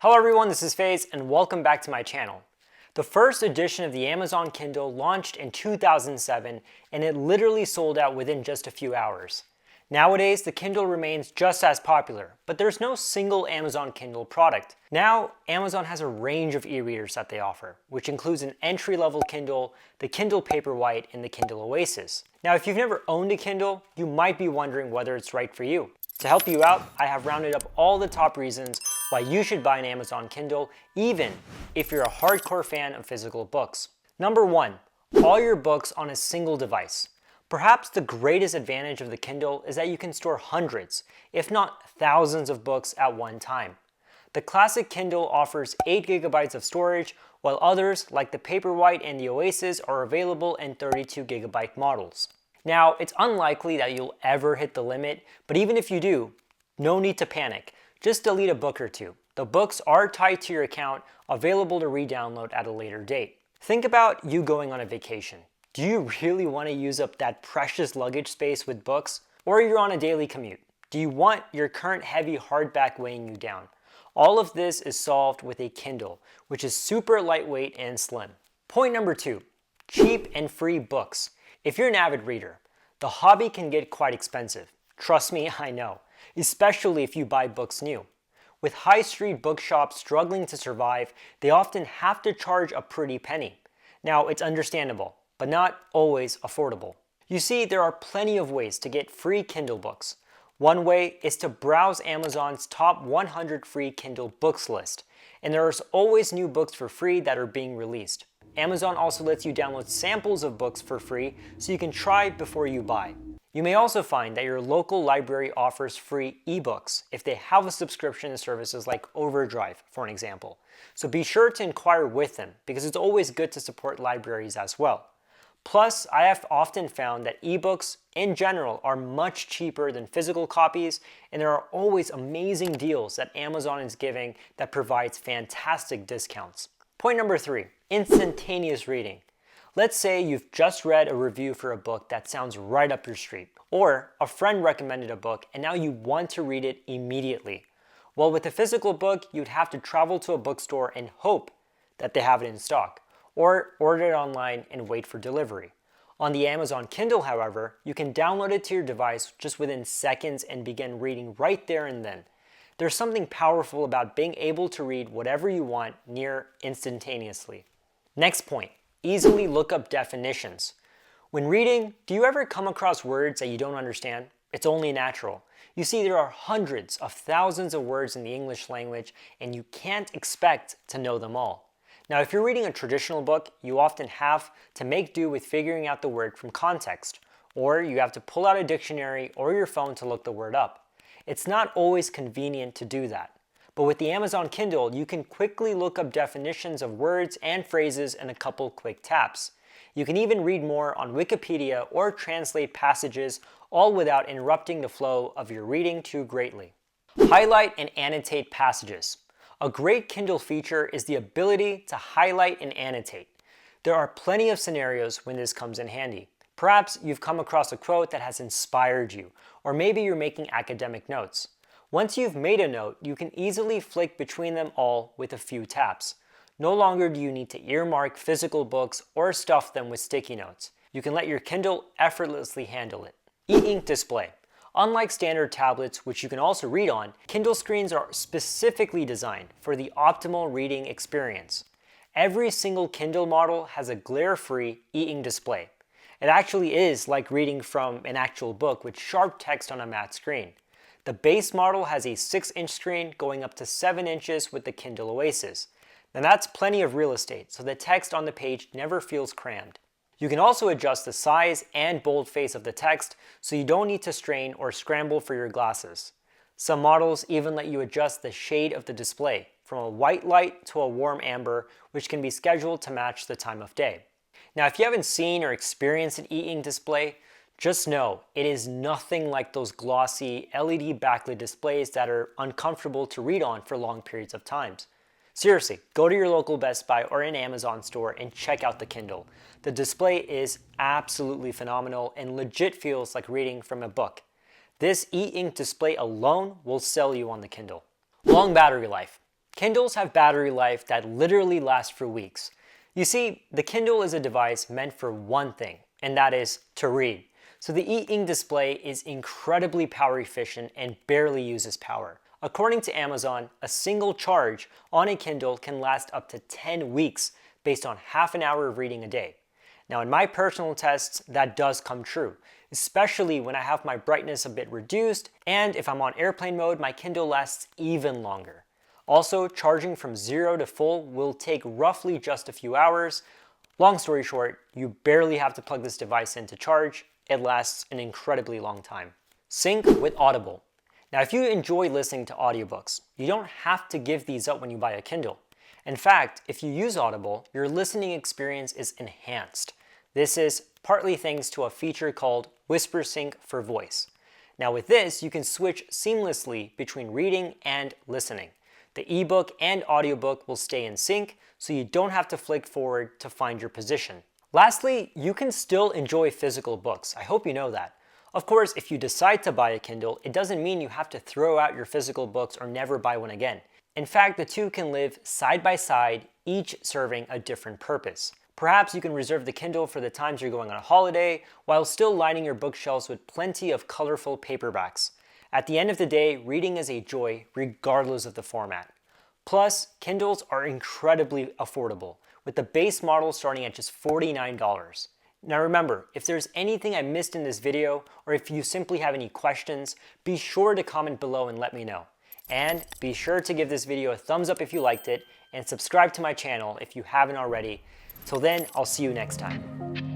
Hello everyone, this is FaZe and welcome back to my channel. The first edition of the Amazon Kindle launched in 2007 and it literally sold out within just a few hours. Nowadays, the Kindle remains just as popular, but there's no single Amazon Kindle product. Now, Amazon has a range of e-readers that they offer, which includes an entry-level Kindle, the Kindle Paperwhite, and the Kindle Oasis. Now, if you've never owned a Kindle, you might be wondering whether it's right for you. To help you out, I have rounded up all the top reasons why you should buy an Amazon Kindle, even if you're a hardcore fan of physical books. Number 1, all your books on a single device. Perhaps the greatest advantage of the Kindle is that you can store hundreds, if not thousands of books at one time. The classic Kindle offers 8 GB of storage, while others, like the Paperwhite and the Oasis, are available in 32 GB models. Now, it's unlikely that you'll ever hit the limit, but even if you do, no need to panic. Just delete a book or two. The books are tied to your account, available to re-download at a later date. Think about you going on a vacation. Do you really want to use up that precious luggage space with books? Or you're on a daily commute. Do you want your current heavy hardback weighing you down? All of this is solved with a Kindle, which is super lightweight and slim. Point number 2, cheap and free books. If you're an avid reader, the hobby can get quite expensive. Trust me, I know, especially if you buy books new. With high street bookshops struggling to survive, they often have to charge a pretty penny. Now, it's understandable, but not always affordable. You see, there are plenty of ways to get free Kindle books. One way is to browse Amazon's top 100 free Kindle books list, and there are always new books for free that are being released. Amazon also lets you download samples of books for free so you can try before you buy. You may also find that your local library offers free ebooks if they have a subscription to services like Overdrive, for an example. So be sure to inquire with them because it's always good to support libraries as well. Plus, I have often found that ebooks in general are much cheaper than physical copies, and there are always amazing deals that Amazon is giving that provides fantastic discounts. Point number 3, instantaneous reading. Let's say you've just read a review for a book that sounds right up your street, or a friend recommended a book and now you want to read it immediately. Well, with a physical book, you'd have to travel to a bookstore and hope that they have it in stock, or order it online and wait for delivery. On the Amazon Kindle, however, you can download it to your device just within seconds and begin reading right there and then. There's something powerful about being able to read whatever you want near instantaneously. Next point, easily look up definitions. When reading, do you ever come across words that you don't understand? It's only natural. You see, there are hundreds of thousands of words in the English language, and you can't expect to know them all. Now, if you're reading a traditional book, you often have to make do with figuring out the word from context, or you have to pull out a dictionary or your phone to look the word up. It's not always convenient to do that. But with the Amazon Kindle, you can quickly look up definitions of words and phrases in a couple quick taps. You can even read more on Wikipedia or translate passages, all without interrupting the flow of your reading too greatly. Highlight and annotate passages. A great Kindle feature is the ability to highlight and annotate. There are plenty of scenarios when this comes in handy. Perhaps you've come across a quote that has inspired you, or maybe you're making academic notes. Once you've made a note, you can easily flick between them all with a few taps. No longer do you need to earmark physical books or stuff them with sticky notes. You can let your Kindle effortlessly handle it. E-Ink display. Unlike standard tablets, which you can also read on, Kindle screens are specifically designed for the optimal reading experience. Every single Kindle model has a glare-free e-ink display. It actually is like reading from an actual book with sharp text on a matte screen. The base model has a 6-inch screen going up to 7 inches with the Kindle Oasis. Now that's plenty of real estate, so the text on the page never feels crammed. You can also adjust the size and boldface of the text, so you don't need to strain or scramble for your glasses. Some models even let you adjust the shade of the display, from a white light to a warm amber, which can be scheduled to match the time of day. Now, if you haven't seen or experienced an e-ink display, just know it is nothing like those glossy LED backlit displays that are uncomfortable to read on for long periods of time. Seriously, go to your local Best Buy or an Amazon store and check out the Kindle. The display is absolutely phenomenal and legit feels like reading from a book. This e-ink display alone will sell you on the Kindle. Long battery life. Kindles have battery life that literally lasts for weeks. You see, the Kindle is a device meant for one thing, and that is to read. So the e-ink display is incredibly power efficient and barely uses power. According to Amazon, a single charge on a Kindle can last up to 10 weeks based on half an hour of reading a day. Now in my personal tests, that does come true, especially when I have my brightness a bit reduced, and if I'm on airplane mode, my Kindle lasts even longer. Also, charging from 0 to full will take roughly just a few hours. Long story short, you barely have to plug this device in to charge. It lasts an incredibly long time. Sync with Audible. Now, if you enjoy listening to audiobooks, you don't have to give these up when you buy a Kindle. In fact, if you use Audible, your listening experience is enhanced. This is partly thanks to a feature called Whisper Sync for voice. Now with this, you can switch seamlessly between reading and listening. The ebook and audiobook will stay in sync, so you don't have to flick forward to find your position. Lastly, you can still enjoy physical books. I hope you know that. Of course, if you decide to buy a Kindle, it doesn't mean you have to throw out your physical books or never buy one again. In fact, the two can live side by side, each serving a different purpose. Perhaps you can reserve the Kindle for the times you're going on a holiday, while still lining your bookshelves with plenty of colorful paperbacks. At the end of the day, reading is a joy regardless of the format. Plus, Kindles are incredibly affordable, with the base model starting at just $49. Now remember, if there's anything I missed in this video, or if you simply have any questions, be sure to comment below and let me know. And be sure to give this video a thumbs up if you liked it, and subscribe to my channel if you haven't already. Till then, I'll see you next time.